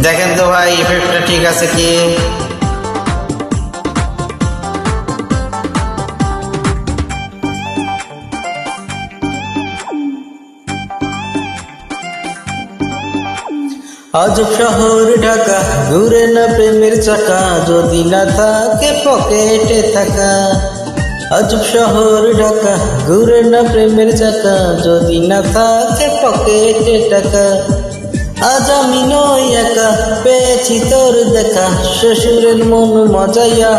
দেখেন তো ভাই ইফেক্টটা ঠিক আছে কি? আজব শহর ঢাকা, ঘুরে না প্রেমের চাকা, যদি না থাকে পকেটে থাকা। আজব শহর ঢাকা, ঘুরে না প্রেমের চাকা, যদি না থাকে পকেটে টাকা। আজ আমি নই একা, পেয়েছি তোর দেখা, শ্বশুরের মন মজাইয়া।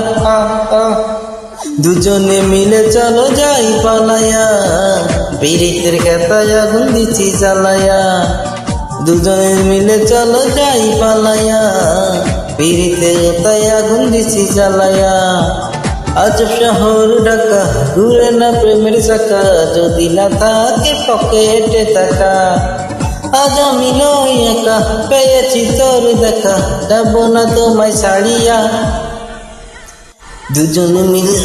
দুজনে মিলে চলো যাই পালাইয়া, পীড়িতের খেতায় আগুন দিচ্ছি জ্বালাইয়া। দুজনে মিলে চলো যাই পালাইয়া, পীড়িতের খেতায় আগুন দিচ্ছি জ্বালাইয়া। আজব শহর ঢাকা, ঘুরে না প্রেমের চাকা, যদি না থাকে পকেটে টাকা। আজ আমি নই একা, পেয়েছি তোর দেখা, যাব না তোমায় ছাড়িয়া। দুজনে মিলে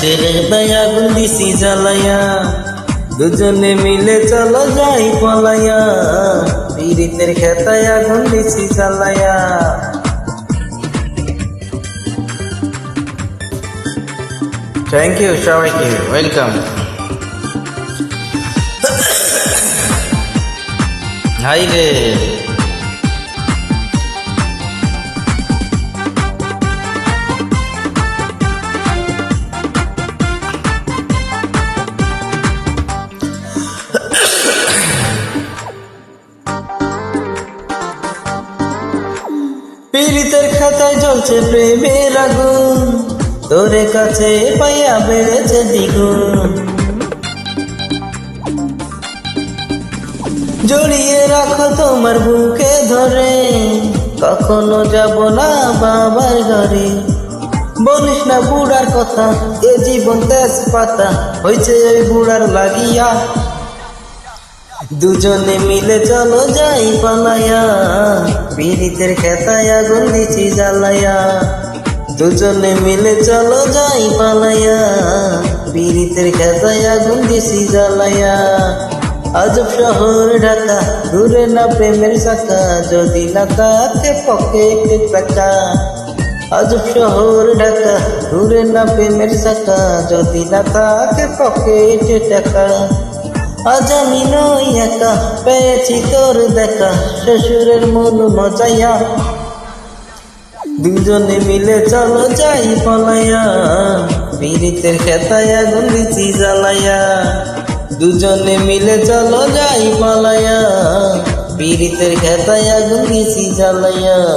তেরে দয়া আগুন দিছি জ্বালাইয়া। দুজনে মিলে চলো যাই পালাইয়া, পীড়িতের খেতায় আগুন দিছি জ্বালাইয়া। থ্যাংক ইউ সবাইকে, ওয়েলকাম। হাই রে পীড়িতের খাতায় জ্বলছে প্রেমের আগুন, তোরে কাছে পাইয়া বেড়েছে দ্বিগুণ। জড়িয়ে রাখো তোমার বুকে ধরে, কখনো যাব না বাবার ঘরে। বলিস না বুড়ার কথা, এ জীবন তেজপাতা, হয়েছে ওই বুড়ার লাগিয়া। দুজনে মিলে চলো যাই পালাইয়া, পীড়িতের খেতায় আগুন দিছি জ্বালাইয়া। দুজনে মিলে চলো যাই পালাইয়া, পীড়িতের খেতায় আগুন দিছি জ্বালাইয়া। আজব শহর ঢাকা, ঘুরে না প্রেমের চাকা, যদি না থাকে পকেটে টাকা। আজব শহর ঢাকা, ঘুরে না প্রেমের চাকা, যদি না থাকে পকেটে টাকা। আজ আমি নই একা, পেয়েছি তোর দেখা, শ্বশুরের মন মজাইয়া। দুজনে মিলে চলো যাই পালাইয়া, পীড়িতের খেতায় আগুন দিছি জ্বালাইয়া। দুজনে মিলে চলো যাই পালাইয়া, পীড়িতের খেতায় আগুন দিছি জ্বালাইয়া।